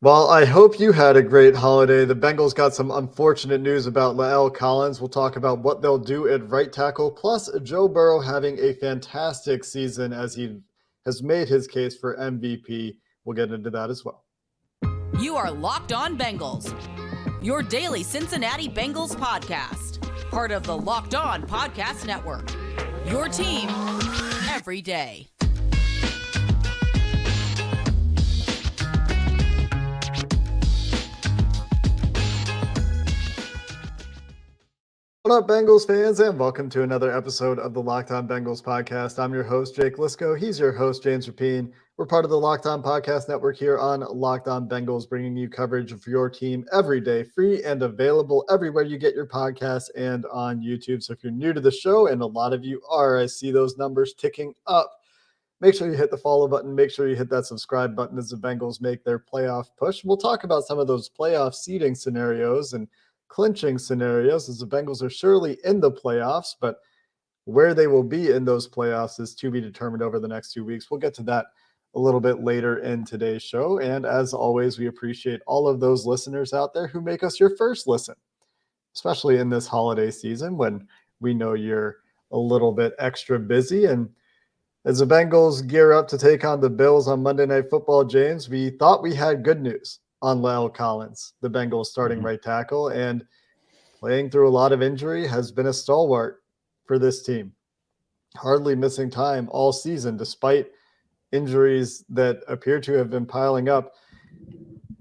Well, I hope you had a great holiday. The Bengals got some unfortunate news about La'el Collins. We'll talk about what they'll do at right tackle, plus Joe Burrow having a fantastic season as he has made his case for MVP. We'll get into that as well. You are Locked On Bengals, your daily Cincinnati Bengals podcast, part of the Locked On Podcast Network, your team every day. What up, Bengals fans, and welcome to another episode of the Locked On Bengals podcast. I'm your host, Jake Lisco. He's your host, James Rapine. We're part of the Locked On Podcast Network here on Locked On Bengals, bringing you coverage of your team every day, free and available everywhere you get your podcasts and on YouTube. So if you're new to the show, and a lot of you are, I see those numbers ticking up. Make sure you hit the follow button. Make sure you hit that subscribe button as the Bengals make their playoff push. We'll talk about some of those playoff seeding scenarios and clinching scenarios, as the Bengals are surely in the playoffs, but where they will be in those playoffs is to be determined over the next 2 weeks. We'll get to that a little bit later in today's show. And as always, we appreciate all of those listeners out there who make us your first listen, especially in this holiday season when we know you're a little bit extra busy. And as the Bengals gear up to take on the Bills on Monday Night Football, James, we thought we had good news on La'el Collins, the Bengals starting right tackle, and playing through a lot of injury, has been a stalwart for this team. Hardly missing time all season, despite injuries that appear to have been piling up.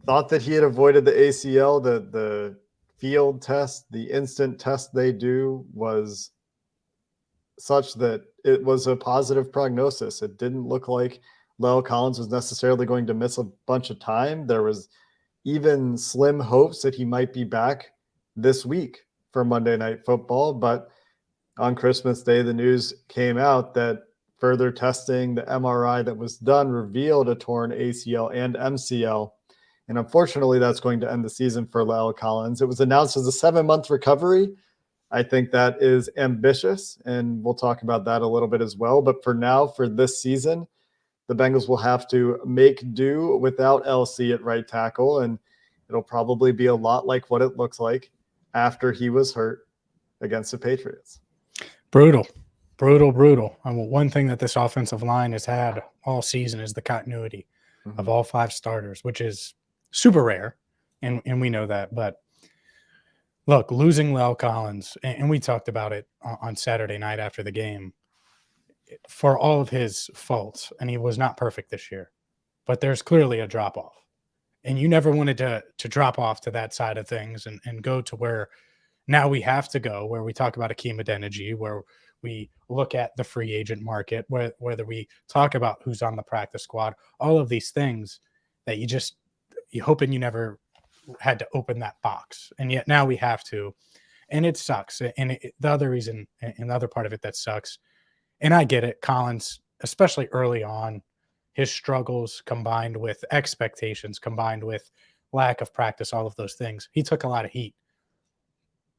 Thought that he had avoided the ACL. The field test, the instant test they do, was such that it was a positive prognosis. It didn't look like La'el Collins was necessarily going to miss a bunch of time. There was even slim hopes that he might be back this week for Monday Night Football. But on Christmas Day, the news came out that further testing, the MRI that was done, revealed a torn ACL and MCL. And unfortunately, that's going to end the season for La'el Collins. It was announced as a 7-month recovery. I think that is ambitious, and we'll talk about that a little bit as well. But for now, for this season, the Bengals will have to make do without LC at right tackle, and it'll probably be a lot like what it looks like after he was hurt against the Patriots. Brutal. I mean, one thing that this offensive line has had all season is the continuity of all 5 starters, which is super rare, and we know that. But look, losing La'el Collins, and we talked about it on Saturday night after the game, for all of his faults, and he was not perfect this year, but there's clearly a drop-off. And you never wanted to drop off to that side of things and go to where now we have to go, where we talk about Hakeem Adeniji, where we look at the free agent market, whether we talk about who's on the practice squad, all of these things that you hoping you never had to open that box. And yet now we have to, and it sucks. And the other reason, and the other part of it that sucks, and I get it, Collins, especially early on, his struggles combined with expectations, combined with lack of practice, all of those things, he took a lot of heat.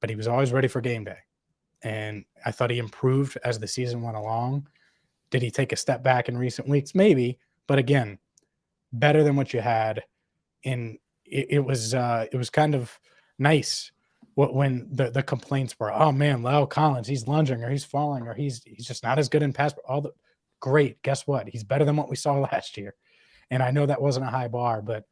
But he was always ready for game day. And I thought he improved as the season went along. Did he take a step back in recent weeks? Maybe. But again, better than what you had. And it was kind of nice when the complaints were, oh man, La'el Collins, he's lunging or he's falling or he's just not as good in pass. Great. Guess what? He's better than what we saw last year. And I know that wasn't a high bar, but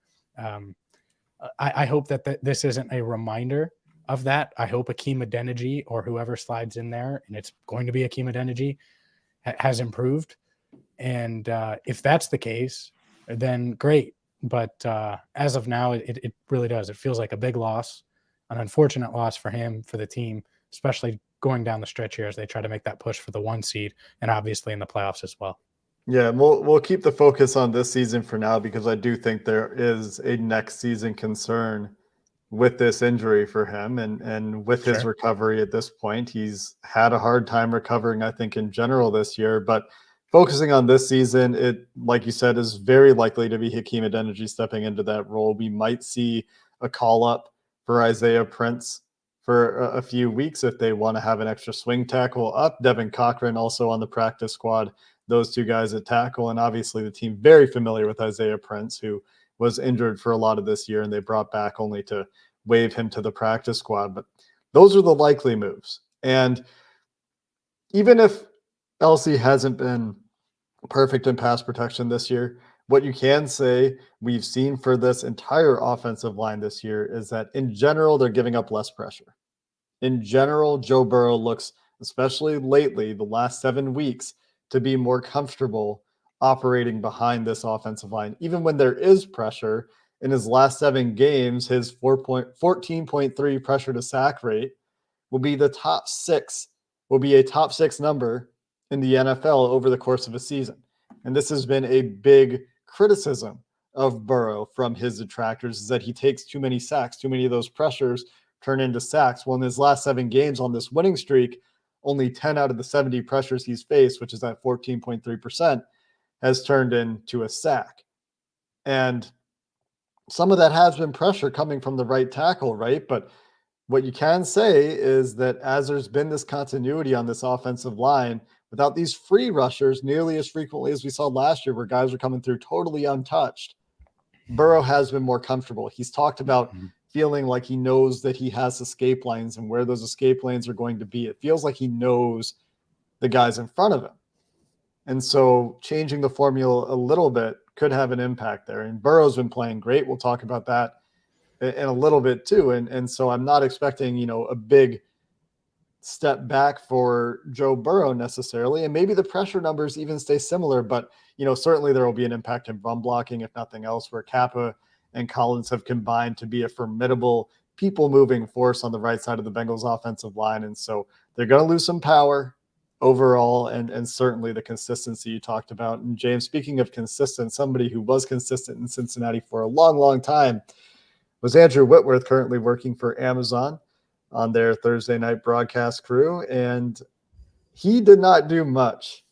I hope that this isn't a reminder of that. I hope Hakeem Adeniji or whoever slides in there, and it's going to be Hakeem Adeniji, has improved. And if that's the case, then great. But as of now, it really does. It feels like a big loss, an unfortunate loss for him, for the team, especially going down the stretch here as they try to make that push for the 1 seed and obviously in the playoffs as well. Yeah, we'll keep the focus on this season for now, because I do think there is a next season concern with this injury for him and with his recovery at this point. He's had a hard time recovering, I think, in general this year, but focusing on this season, it, like you said, is very likely to be Hakeem Adeniji stepping into that role. We might see a call up for Isaiah Prince for a few weeks if they want to have an extra swing tackle up. Devin Cochran also on the practice squad, those 2 guys at tackle. And obviously the team very familiar with Isaiah Prince, who was injured for a lot of this year, and they brought back only to waive him to the practice squad. But those are the likely moves. And even if LC hasn't been perfect in pass protection this year, what you can say we've seen for this entire offensive line this year is that in general, they're giving up less pressure. In general, Joe Burrow looks, especially lately, the last 7 weeks, to be more comfortable operating behind this offensive line. Even when there is pressure, in his last 7 games, his 14.3 pressure to sack rate will be a top 6 number in the NFL over the course of a season. And this has been a big criticism of Burrow from his detractors, is that he takes too many sacks, too many of those pressures turn into sacks. Well, in his last 7 games on this winning streak, only 10 out of the 70 pressures he's faced, which is at 14.3%, has turned into a sack. And some of that has been pressure coming from the right tackle, right? But what you can say is that as there's been this continuity on this offensive line, without these free rushers nearly as frequently as we saw last year, where guys were coming through totally untouched, Burrow has been more comfortable. He's talked about feeling like he knows that he has escape lanes and where those escape lanes are going to be. It feels like he knows the guys in front of him. And so changing the formula a little bit could have an impact there. And Burrow's been playing great. We'll talk about that in a little bit too. And so I'm not expecting, a big step back for Joe Burrow necessarily. And maybe the pressure numbers even stay similar, but, certainly there will be an impact in run blocking, if nothing else, where Kappa and Collins have combined to be a formidable people-moving force on the right side of the Bengals offensive line. And so they're going to lose some power overall, and certainly the consistency you talked about. And James, speaking of consistent, somebody who was consistent in Cincinnati for a long, long time was Andrew Whitworth, currently working for Amazon on their Thursday night broadcast crew. And he did not do much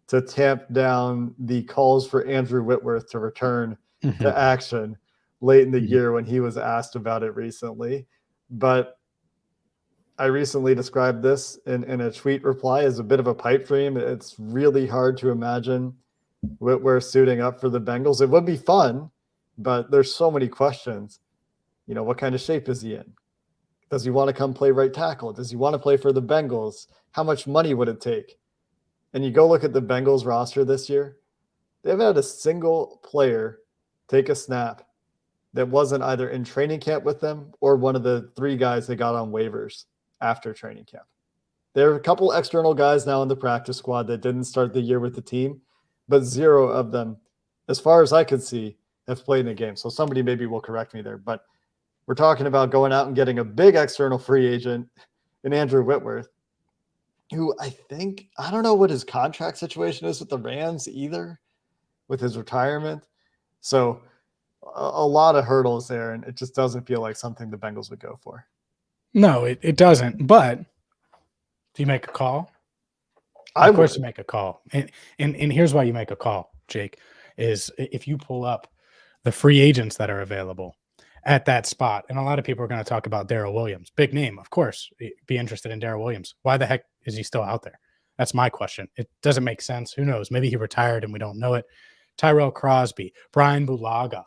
to tamp down the calls for Andrew Whitworth to return to action late in the year when he was asked about it recently. But I recently described this in a tweet reply as a bit of a pipe dream. It's really hard to imagine Whitworth suiting up for the Bengals. It would be fun, but there's so many questions. What kind of shape is he in? Does he want to come play right tackle? Does he want to play for the Bengals? How much money would it take? And you go look at the Bengals roster this year, they haven't had a single player take a snap that wasn't either in training camp with them or one of the 3 guys they got on waivers after training camp. There are a couple external guys now in the practice squad that didn't start the year with the team, but 0 of them, as far as I could see, have played in a game. So somebody maybe will correct me there, but we're talking about going out and getting a big external free agent in Andrew Whitworth, who I don't know what his contract situation is with the Rams either, with his retirement. So a lot of hurdles there, and it just doesn't feel like something the Bengals would go for. No, it doesn't. But do you make a call? Of course you make a call. And here's why you make a call, Jake, is if you pull up the free agents that are available at that spot. And a lot of people are going to talk about Darrell Williams. Big name, of course. Be interested in Darrell Williams. Why the heck is he still out there? That's my question. It doesn't make sense. Who knows? Maybe he retired and we don't know it. Tyrell Crosby, Brian Bulaga.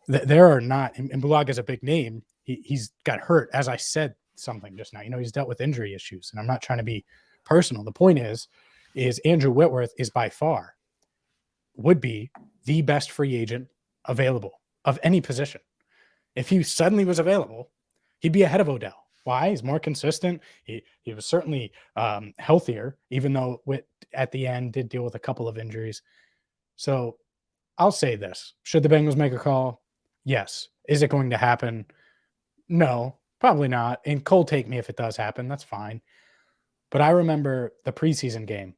There are not, and Bulaga's a big name. He's got hurt, as I said something just now. He's dealt with injury issues, and I'm not trying to be personal. The point is Andrew Whitworth is by far would be the best free agent available of any position. If he suddenly was available, he'd be ahead of Odell. Why? He's more consistent. He was certainly healthier, even though at the end did deal with a couple of injuries. So I'll say this. Should the Bengals make a call? Yes. Is it going to happen? No, probably not. And cold take me if it does happen. That's fine. But I remember the preseason game,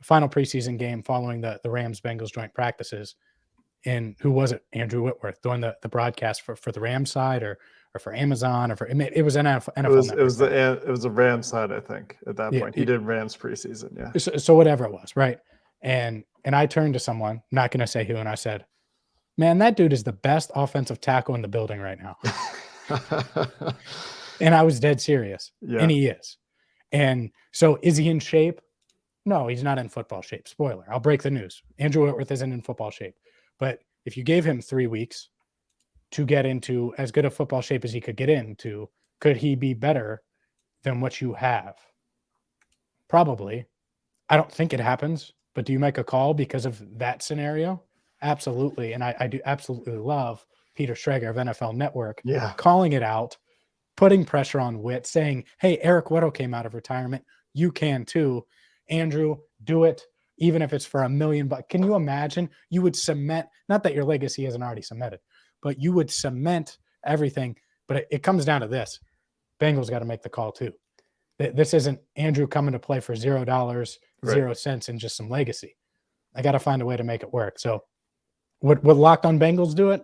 final preseason game following the Rams-Bengals joint practices. And who was it? Andrew Whitworth doing the broadcast for the Rams side or for Amazon it was NFL. It was the Rams side, I think, at that point. He did Rams preseason, yeah. So whatever it was, right? And I turned to someone, not going to say who, and I said, "Man, that dude is the best offensive tackle in the building right now." And I was dead serious. Yeah. And he is. And so is he in shape? No, he's not in football shape. Spoiler. I'll break the news. Andrew Whitworth isn't in football shape. But if you gave him 3 weeks to get into as good a football shape as he could get into. Could he be better than what you have? Probably. I don't think it happens, but do you make a call because of that scenario? Absolutely. And I do absolutely love Peter Schrager of NFL Network calling it out, putting pressure on Witt, saying, hey, Eric Weddle came out of retirement. You can too. Andrew, do it, even if it's for $1 million. Can you imagine? You would cement, not that your legacy isn't already cemented, but you would cement everything. But it comes down to this. Bengals got to make the call too. This isn't Andrew coming to play for $0, 0 cents, and just some legacy. I got to find a way to make it work. So would Locked On Bengals do it?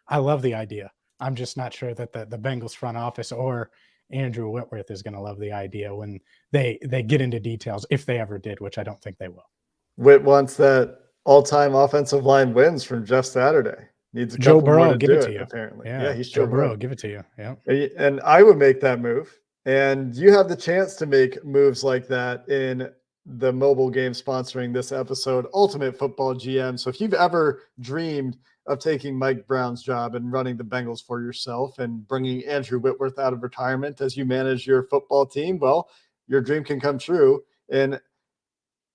I love the idea. I'm just not sure that the Bengals front office or Andrew Whitworth is going to love the idea when they get into details, if they ever did, which I don't think they will. Whit wants that all-time offensive line wins from Jeff Saturday. Needs a Joe couple Burrow, more to give do it to you. Apparently. Yeah, he's Joe Burrow, give it to you. Yeah. And I would make that move. And you have the chance to make moves like that in the mobile game sponsoring this episode, Ultimate Football GM. So if you've ever dreamed of taking Mike Brown's job and running the Bengals for yourself and bringing Andrew Whitworth out of retirement as you manage your football team, well, your dream can come true in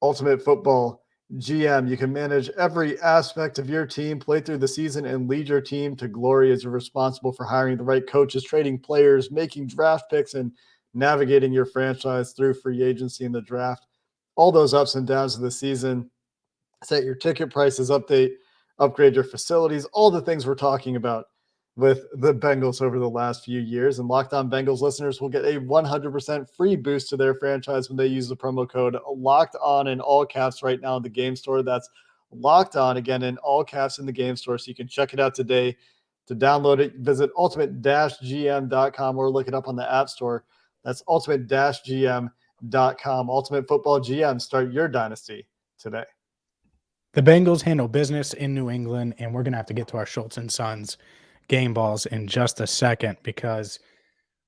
Ultimate Football GM. You can manage every aspect of your team, play through the season, and lead your team to glory as you're responsible for hiring the right coaches, trading players, making draft picks, and navigating your franchise through free agency and the draft. All those ups and downs of the season. Set your ticket prices, upgrade your facilities, all the things we're talking about with the Bengals over the last few years. And Locked On Bengals listeners will get a 100% free boost to their franchise when they use the promo code Locked On in all caps right now in the game store. That's Locked On, again, in all caps in the game store. So you can check it out today. To download it, visit ultimate-gm.com or look it up on the App Store. That's ultimate-gm.com. Ultimate Football GM. Start your dynasty today. The Bengals handle business in New England, and we're going to have to get to our Schultz & Sons game balls in just a second because,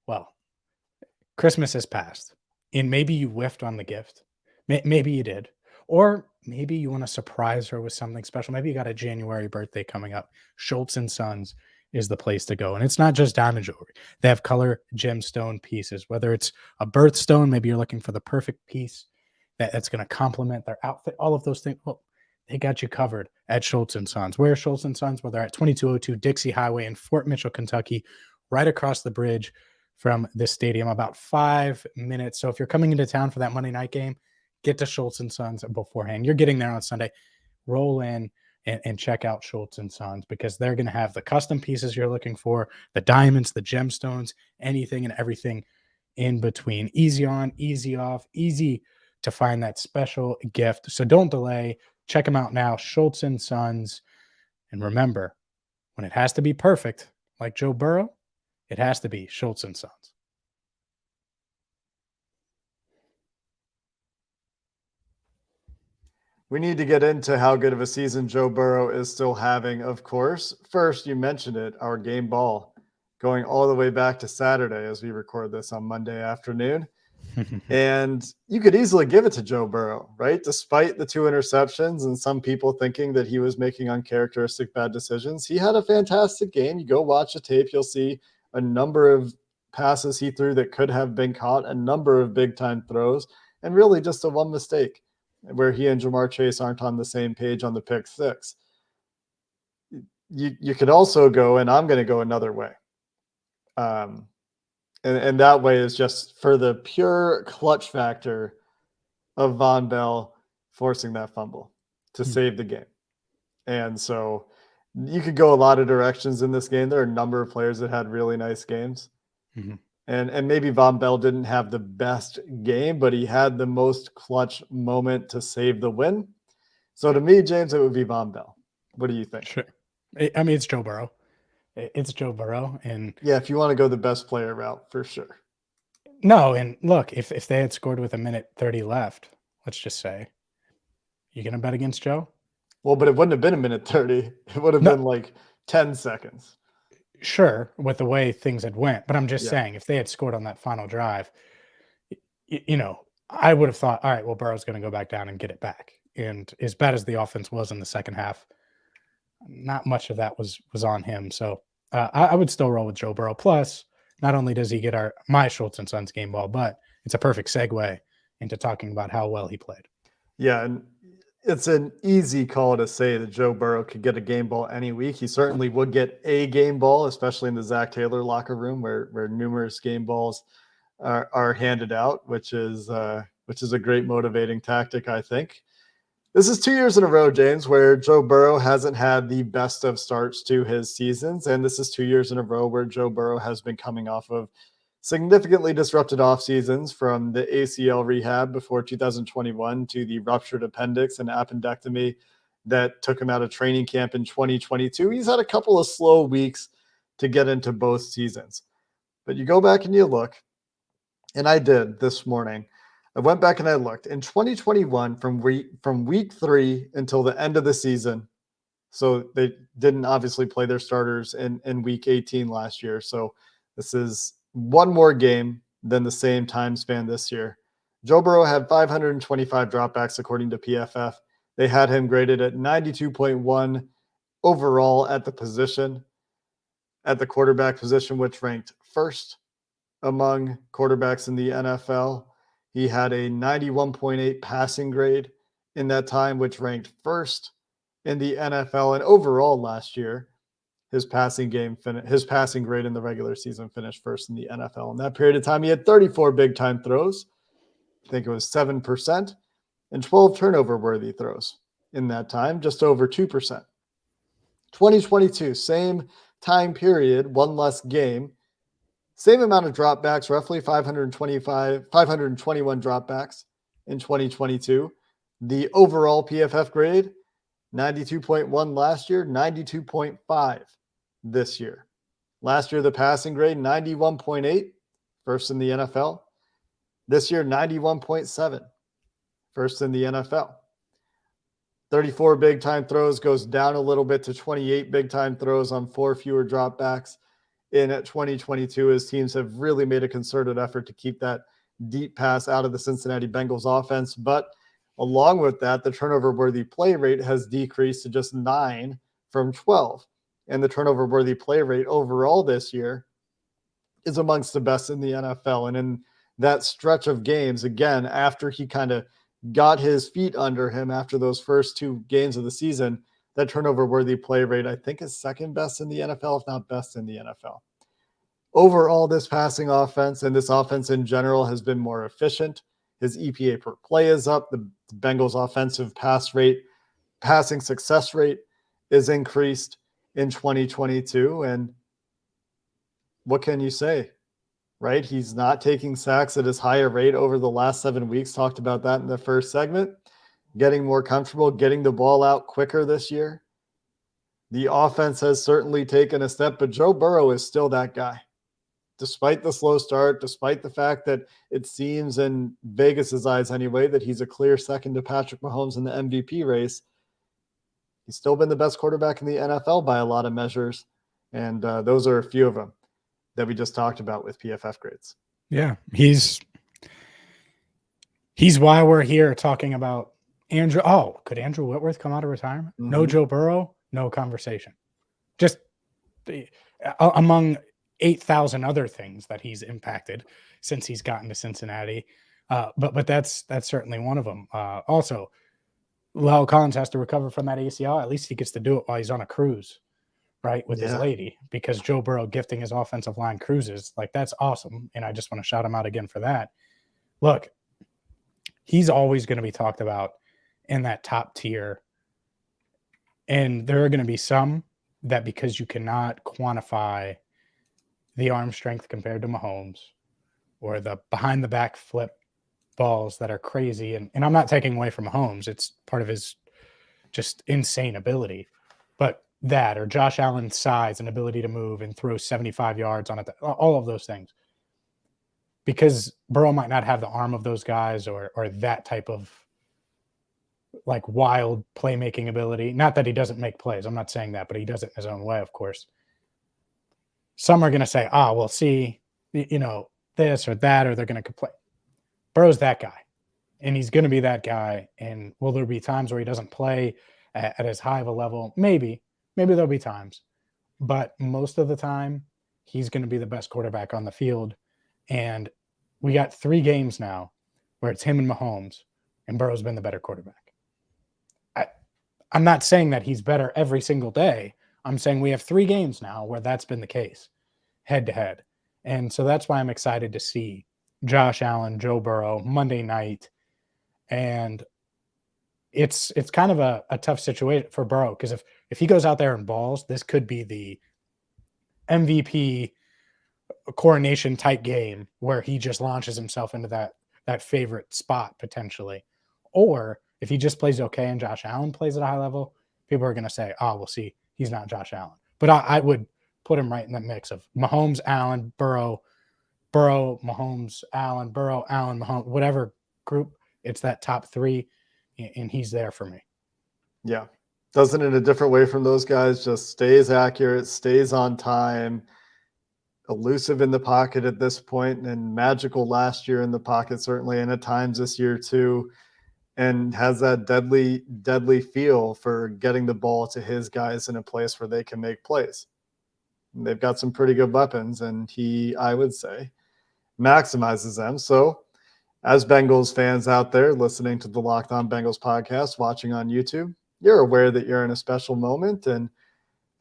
well, Christmas has passed, and maybe you whiffed on the gift. Maybe you did. Or maybe you want to surprise her with something special. Maybe you got a January birthday coming up. Schultz & Sons is the place to go. And it's not just diamond jewelry. They have color gemstone pieces, whether it's a birthstone, maybe you're looking for the perfect piece that's going to complement their outfit, all of those things. Well, they got you covered at Schultz & Sons. Where are Schultz & Sons? Well, they're at 2202 Dixie Highway in Fort Mitchell, Kentucky, right across the bridge from this stadium, about 5 minutes. So if you're coming into town for that Monday night game, get to Schultz & Sons beforehand. You're getting there on Sunday. Roll in and check out Schultz & Sons because they're going to have the custom pieces you're looking for, the diamonds, the gemstones, anything and everything in between. Easy on, easy off, easy to find that special gift. So don't delay. Check them out now, Schultz & Sons. And remember, when it has to be perfect, like Joe Burrow, it has to be Schultz & Sons. We need to get into how good of a season Joe Burrow is still having, of course. First, you mentioned it, our game ball going all the way back to Saturday as we record this on Monday afternoon. And you could easily give it to Joe Burrow, right? Despite the 2 interceptions and some people thinking that he was making uncharacteristic bad decisions, he had a fantastic game. You go watch the tape, you'll see a number of passes he threw that could have been caught, a number of big-time throws, and really just a one mistake where he and Jamar Chase aren't on the same page on the pick 6. You could also go, and I'm going to go another way. And that way is just for the pure clutch factor of Von Bell forcing that fumble to save the game. And so you could go a lot of directions in this game. There are a number of players that had really nice games. Mm-hmm. And maybe Von Bell didn't have the best game, but he had the most clutch moment to save the win. So to me, James, it would be Von Bell. What do you think? Sure. I mean, it's Joe Burrow. It's Joe Burrow. And yeah, if you want to go the best player route, for sure. No, and look, if they had scored with 1:30 left, let's just say, you going to bet against Joe? Well, but it wouldn't have been 1:30. It would have been like 10 seconds. Sure, with the way things had went. But I'm just saying, if they had scored on that final drive, I would have thought, all right, well, Burrow's going to go back down and get it back. And as bad as the offense was in the second half, not much of that was on him. So I would still roll with Joe Burrow. Plus, not only does he get my Schultz and Sons game ball, but it's a perfect segue into talking about how well he played. Yeah, and it's an easy call to say that Joe Burrow could get a game ball any week. He certainly would get a game ball, especially in the Zach Taylor locker room where numerous game balls are handed out, which is a great motivating tactic, I think. This is 2 years in a row, James, where Joe Burrow hasn't had the best of starts to his seasons. And this is 2 years in a row where Joe Burrow has been coming off of significantly disrupted off seasons, from the ACL rehab before 2021 to the ruptured appendix and appendectomy that took him out of training camp in 2022. He's had a couple of slow weeks to get into both seasons. But you go back and you look, and I did this morning. I went back and I looked in 2021 from week 3 until the end of the season. So they didn't obviously play their starters in week 18 last year. So this is one more game than the same time span this year. Joe Burrow had 525 dropbacks according to PFF. They had him graded at 92.1 overall at the position, at the quarterback position, which ranked first among quarterbacks in the NFL. He had a 91.8 passing grade in that time, which ranked first in the NFL. And overall last year, his passing grade in the regular season finished first in the NFL. In that period of time, he had 34 big-time throws. I think it was 7%, and 12 turnover-worthy throws in that time, just over 2%. 2022, same time period, one less game. Same amount of dropbacks, roughly 521 dropbacks in 2022. The overall PFF grade, 92.1 last year, 92.5 this year. Last year, the passing grade, 91.8, first in the NFL. This year, 91.7, first in the NFL. 34 big-time throws goes down a little bit to 28 big-time throws on 4 fewer dropbacks in 2022, as teams have really made a concerted effort to keep that deep pass out of the Cincinnati Bengals offense. But along with that, the turnover-worthy play rate has decreased to just 9 from 12. And the turnover-worthy play rate overall this year is amongst the best in the NFL. And in that stretch of games, again, after he kind of got his feet under him after those first 2 games of the season, that turnover-worthy play rate, I think, is second best in the NFL, if not best in the NFL. Overall, this passing offense and this offense in general has been more efficient. His EPA per play is up. The Bengals' offensive passing success rate is increased in 2022. And what can you say, right? He's not taking sacks at his higher rate over the last 7 weeks. Talked about that in the first segment. Getting more comfortable, getting the ball out quicker this year. The offense has certainly taken a step, but Joe Burrow is still that guy. Despite the slow start, despite the fact that it seems, in Vegas's eyes anyway, that he's a clear second to Patrick Mahomes in the MVP race, he's still been the best quarterback in the NFL by a lot of measures. And those are a few of them that we just talked about with PFF grades. Yeah, he's why we're here talking about Andrew. Oh, could Andrew Whitworth come out of retirement? Mm-hmm. No Joe Burrow, no conversation. Just among 8,000 other things that he's impacted since he's gotten to Cincinnati. But that's certainly one of them. Also, La'el Collins has to recover from that ACL. At least he gets to do it while he's on a cruise, right, with his lady, because Joe Burrow gifting his offensive line cruises, like, that's awesome. And I just want to shout him out again for that. Look, he's always going to be talked about in that top tier. And there are going to be some that, because you cannot quantify the arm strength compared to Mahomes, or the behind the back flip balls that are crazy. And I'm not taking away from Mahomes. It's part of his just insane ability. But that, or Josh Allen's size and ability to move and throw 75 yards on it, all of those things. Because Burrow might not have the arm of those guys, or that type of, like, wild playmaking ability. Not that he doesn't make plays. I'm not saying that, but he does it in his own way, of course. Some are going to say, we'll see, this or that, or they're going to complain. Burrow's that guy, and he's going to be that guy. And will there be times where he doesn't play at as high of a level? Maybe there'll be times. but most of the time, he's going to be the best quarterback on the field. And we got 3 games now where it's him and Mahomes, and Burrow's been the better quarterback. I'm not saying that he's better every single day. I'm saying we have 3 games now where that's been the case, head to head. And so that's why I'm excited to see Josh Allen, Joe Burrow, Monday night. And it's kind of a tough situation for Burrow, because if he goes out there and balls, this could be the MVP coronation type game where he just launches himself into that favorite spot potentially. Or if he just plays okay and Josh Allen plays at a high level, people are going to say, oh, we'll see, he's not Josh Allen. But I would put him right in the mix of Mahomes, Allen, Burrow, Mahomes, Allen, Burrow, Allen, Mahomes, whatever group, it's that top 3, and he's there for me. Yeah. Does it in a different way from those guys, just stays accurate, stays on time, elusive in the pocket at this point, and magical last year in the pocket, certainly, and at times this year too, and has that deadly feel for getting the ball to his guys in a place where they can make plays. And they've got some pretty good weapons, and he, I would say, maximizes them. So as Bengals fans out there listening to the Locked On Bengals podcast, watching on YouTube, you're aware that you're in a special moment. And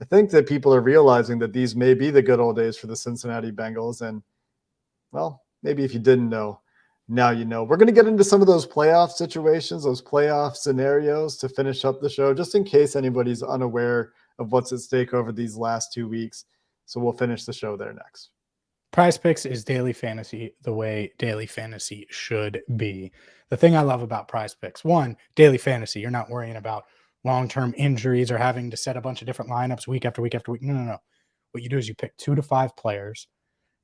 I think that people are realizing that these may be the good old days for the Cincinnati Bengals. And, well, maybe if you didn't know, now you know. We're going to get into some of those playoff situations, those playoff scenarios to finish up the show, just in case anybody's unaware of what's at stake over these last 2 weeks. So we'll finish the show there next. PrizePicks is daily fantasy the way daily fantasy should be. The thing I love about PrizePicks, one, daily fantasy, you're not worrying about long-term injuries or having to set a bunch of different lineups week after week after week. No. What you do is you pick 2 to 5 players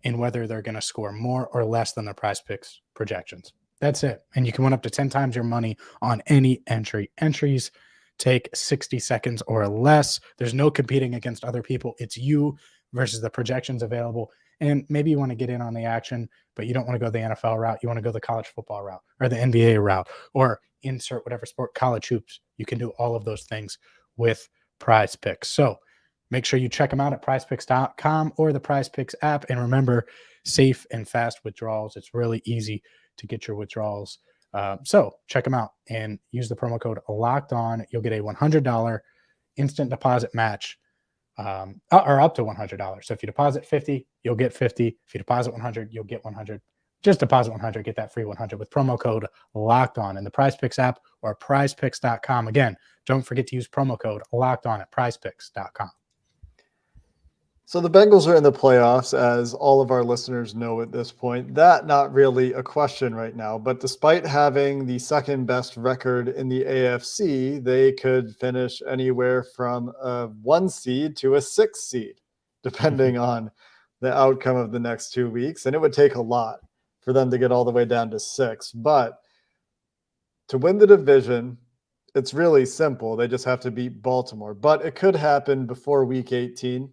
and whether they're going to score more or less than their PrizePicks projections. That's it. And you can win up to 10 times your money on any entry. Entries take 60 seconds or less. There's no competing against other people. It's you versus the projections available. And maybe you want to get in on the action, but you don't want to go the NFL route. You want to go the college football route or the NBA route or insert whatever sport, college hoops. You can do all of those things with PrizePicks. So make sure you check them out at prizepicks.com or the PrizePicks app. And remember, safe and fast withdrawals. It's really easy to get your withdrawals. So check them out and use the promo code LOCKEDON. You'll get a $100 instant deposit match. Or up to $100. So if you deposit 50, you'll get 50. If you deposit 100, you'll get 100. Just deposit 100, get that free 100 with promo code Locked On in the PrizePicks app or PrizePicks.com. Again, don't forget to use promo code Locked On at PrizePicks.com. So the Bengals are in the playoffs, as all of our listeners know at this point. That not really a question right now, but despite having the second best record in the AFC, they could finish anywhere from a 1 seed to a 6 seed, depending on the outcome of the next 2 weeks. And it would take a lot for them to get all the way down to 6. But to win the division, it's really simple. They just have to beat Baltimore. But it could happen before week 18.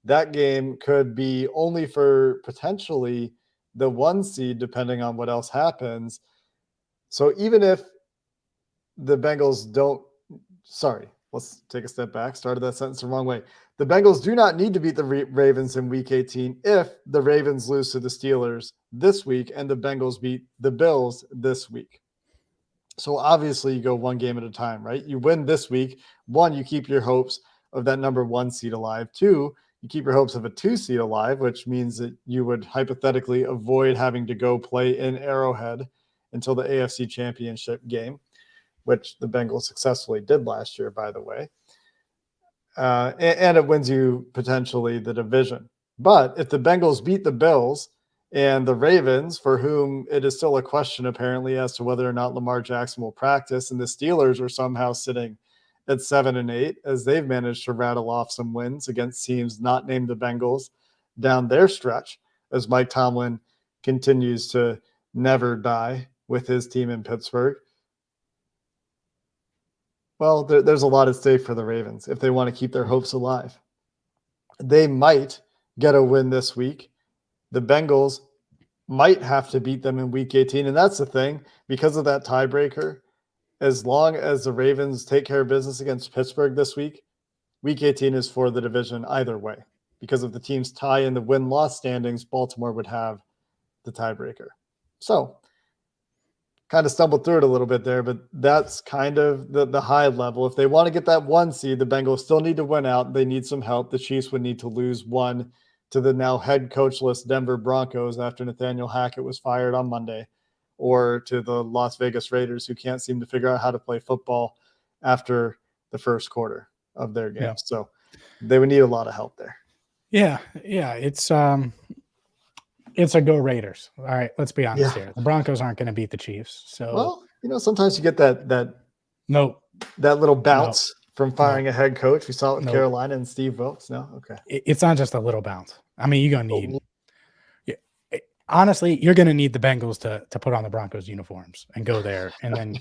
That game could be only for potentially the 1 seed, depending on what else happens. So even if the Bengals let's take a step back. Started that sentence the wrong way. The Bengals do not need to beat the Ravens in week 18 if the Ravens lose to the Steelers this week and the Bengals beat the Bills this week. So obviously you go 1 game at a time, right? You win this week. 1, you keep your hopes of that number 1 seed alive. 2, you keep your hopes of a 2 seed alive, which means that you would hypothetically avoid having to go play in Arrowhead until the AFC Championship game, which the Bengals successfully did last year, by the way. And it wins you potentially the division. But if the Bengals beat the Bills and the Ravens, for whom it is still a question apparently as to whether or not Lamar Jackson will practice, and the Steelers are somehow sitting at 7-8, as they've managed to rattle off some wins against teams not named the Bengals down their stretch, as Mike Tomlin continues to never die with his team in Pittsburgh. Well, there's a lot at stake for the Ravens if they want to keep their hopes alive. They might get a win this week. The Bengals might have to beat them in week 18, and that's the thing, because of that tiebreaker. As long as the Ravens take care of business against Pittsburgh this week, Week 18 is for the division either way, because if the teams tie in the win-loss standings, Baltimore would have the tiebreaker. So kind of stumbled through it a little bit there, but that's kind of the high level. If they want to get that 1 seed, the Bengals still need to win out. They need some help. The Chiefs would need to lose 1 to the now head coachless Denver Broncos after Nathaniel Hackett was fired on Monday, or to the Las Vegas Raiders, who can't seem to figure out how to play football after the first quarter of their game. Yeah. So they would need a lot of help there. Yeah. It's a go Raiders. All right, let's be honest here. The Broncos aren't going to beat the Chiefs. So, well, sometimes you get that little bounce from firing a head coach. We saw it with Carolina and Steve Wilkes. No, okay. It's not just a little bounce. I mean, you're going to need. Honestly, you're going to need the Bengals to put on the Broncos uniforms and go there, and then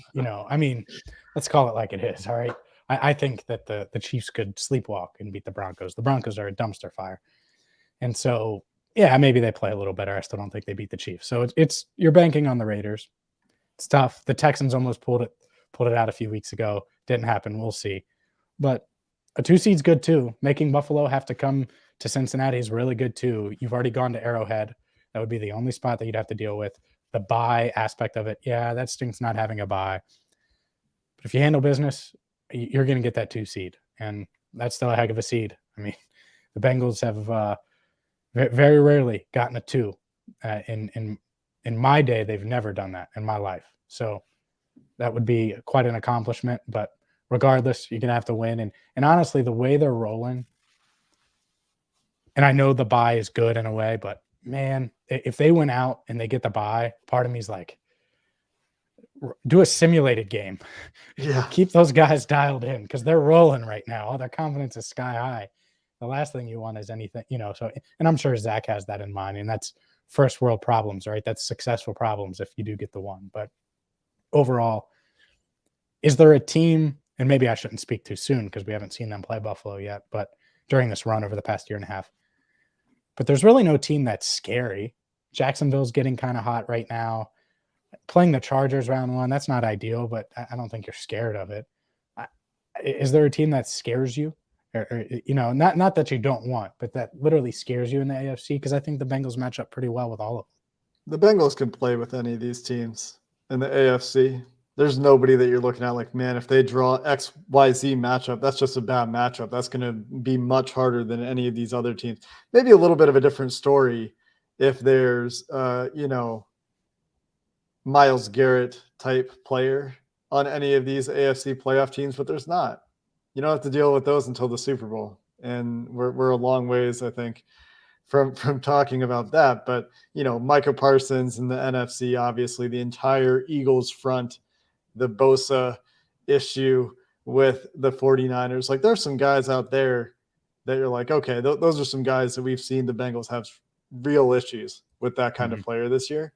let's call it like it is. All right, I think that the Chiefs could sleepwalk and beat the Broncos. The Broncos are a dumpster fire, and so. Yeah, maybe they play a little better. I still don't think they beat the Chiefs. So it's you're banking on the Raiders. It's tough. The Texans almost pulled it out a few weeks ago. Didn't happen. We'll see. But a 2 seed's good too. Making Buffalo have to come to Cincinnati is really good too. You've already gone to Arrowhead. That would be the only spot that you'd have to deal with. The bye aspect of it, yeah, that stinks not having a bye. But if you handle business, you're going to get that 2 seed. And that's still a heck of a seed. I mean, the Bengals have very rarely gotten a 2. In my day, they've never done that in my life. So that would be quite an accomplishment. But regardless, you're going to have to win. And honestly, the way they're rolling, and I know the bye is good in a way, but man, if they went out and they get the bye, part of me is like, do a simulated game. Yeah. Keep those guys dialed in because they're rolling right now. All their confidence is sky high. The last thing you want is anything, so, and I'm sure Zach has that in mind, and that's first world problems, right? That's successful problems if you do get the 1. But overall, is there a team, and maybe I shouldn't speak too soon because we haven't seen them play Buffalo yet, but during this run over the past year and a half, but there's really no team that's scary. Jacksonville's getting kind of hot right now. Playing the Chargers round 1, that's not ideal, but I don't think you're scared of it. Is there a team that scares you? Or not that you don't want, but that literally scares you in the AFC? Because I think the Bengals match up pretty well with all of them. The Bengals can play with any of these teams in the AFC. There's nobody that you're looking at like, man, if they draw XYZ matchup, that's just a bad matchup. That's going to be much harder than any of these other teams. Maybe a little bit of a different story if there's, Myles Garrett type player on any of these AFC playoff teams, but there's not. You don't have to deal with those until the Super Bowl. And we're a long ways, I think, from talking about that. But, Micah Parsons in the NFC, obviously the entire Eagles front, the Bosa issue with the 49ers. Like there's some guys out there that you're like, okay, those are some guys that we've seen the Bengals have real issues with that kind of player this year.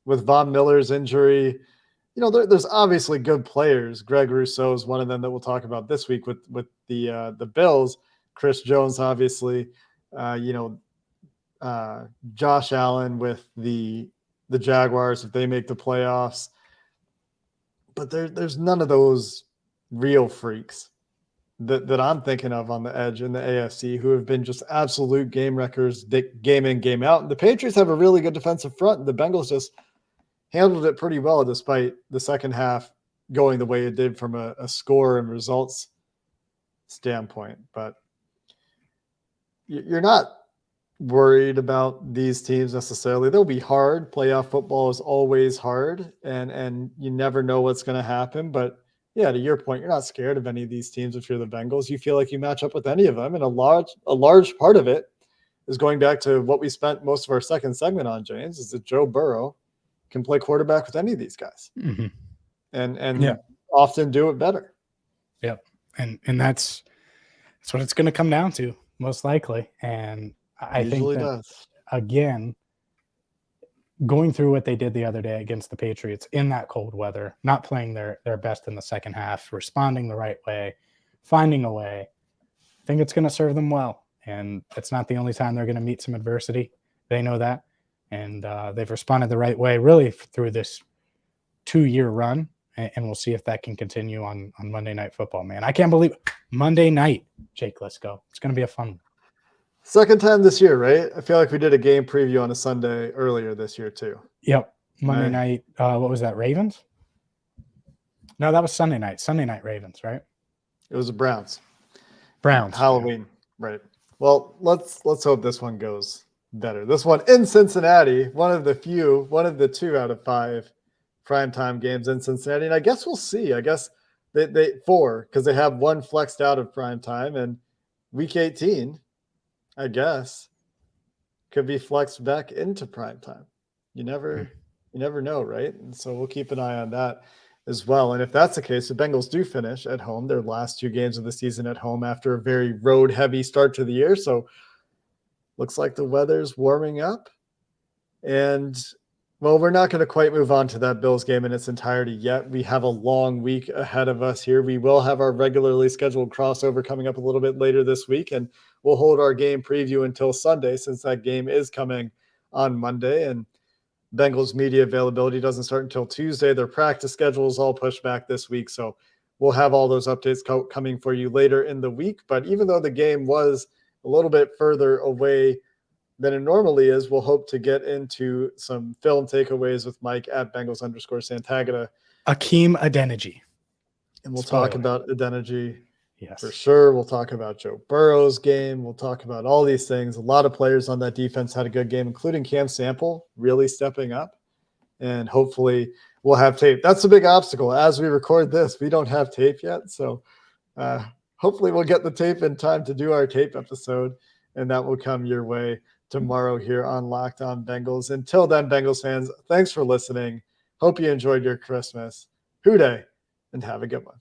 With Von Miller's injury, there's obviously good players. Greg Rousseau is one of them that we'll talk about this week with the Bills. Chris Jones, obviously, Josh Allen with the Jaguars if they make the playoffs. But there's none of those real freaks that I'm thinking of on the edge in the AFC who have been just absolute game wreckers, game in, game out. The Patriots have a really good defensive front. The Bengals just handled it pretty well despite the second half going the way it did from a score and results standpoint. But you're not worried about these teams necessarily. They'll be hard. Playoff football is always hard, and you never know what's going to happen. But yeah, to your point, you're not scared of any of these teams if you're the Bengals. You feel like you match up with any of them, and a large part of it is going back to what we spent most of our second segment on, James, is that Joe Burrow can play quarterback with any of these guys, and often do it better. Yep, and that's what it's going to come down to, most likely. And I think that, again, going through what they did the other day against the Patriots in that cold weather, not playing their best in the second half, responding the right way, finding a way, I think it's going to serve them well. And it's not the only time they're going to meet some adversity. They know that. And they've responded the right way really through this 2-year run. and we'll see if that can continue on Monday Night Football, man. I can't believe Monday night, Jake. Let's go. It's going to be a fun one. Second time this year, right? I feel like we did a game preview on a Sunday earlier this year too. Yep. Monday night. What was that? Ravens? No, that was Sunday night. Sunday night Ravens, right? It was the Browns. Halloween. Right. Well, let's hope this one goes better. This one in Cincinnati, one of the 2 out of 5 primetime games in Cincinnati. And I guess we'll see. I guess they 4, because they have one flexed out of primetime, and week 18, I guess, could be flexed back into primetime. You never know, right? And so we'll keep an eye on that as well. And if that's the case, the Bengals do finish at home, their last 2 games of the season at home after a very road-heavy start to the year. So looks like the weather's warming up. And, well, we're not going to quite move on to that Bills game in its entirety yet. We have a long week ahead of us here. We will have our regularly scheduled crossover coming up a little bit later this week, and we'll hold our game preview until Sunday, since that game is coming on Monday. And Bengals media availability doesn't start until Tuesday. Their practice schedule is all pushed back this week. So we'll have all those updates coming for you later in the week. But even though the game was a little bit further away than it normally is, we'll hope to get into some film takeaways with Mike at Bengals_Santagata. Hakeem Adeniji. And we'll talk about Adeniji. Yes. For sure. We'll talk about Joe Burrow's game. We'll talk about all these things. A lot of players on that defense had a good game, including Cam Sample really stepping up. And hopefully we'll have tape. That's a big obstacle. As we record this, we don't have tape yet. So hopefully we'll get the tape in time to do our tape episode, and that will come your way tomorrow here on Locked On Bengals. Until then, Bengals fans, thanks for listening. Hope you enjoyed your Christmas. Hoo day, and have a good one.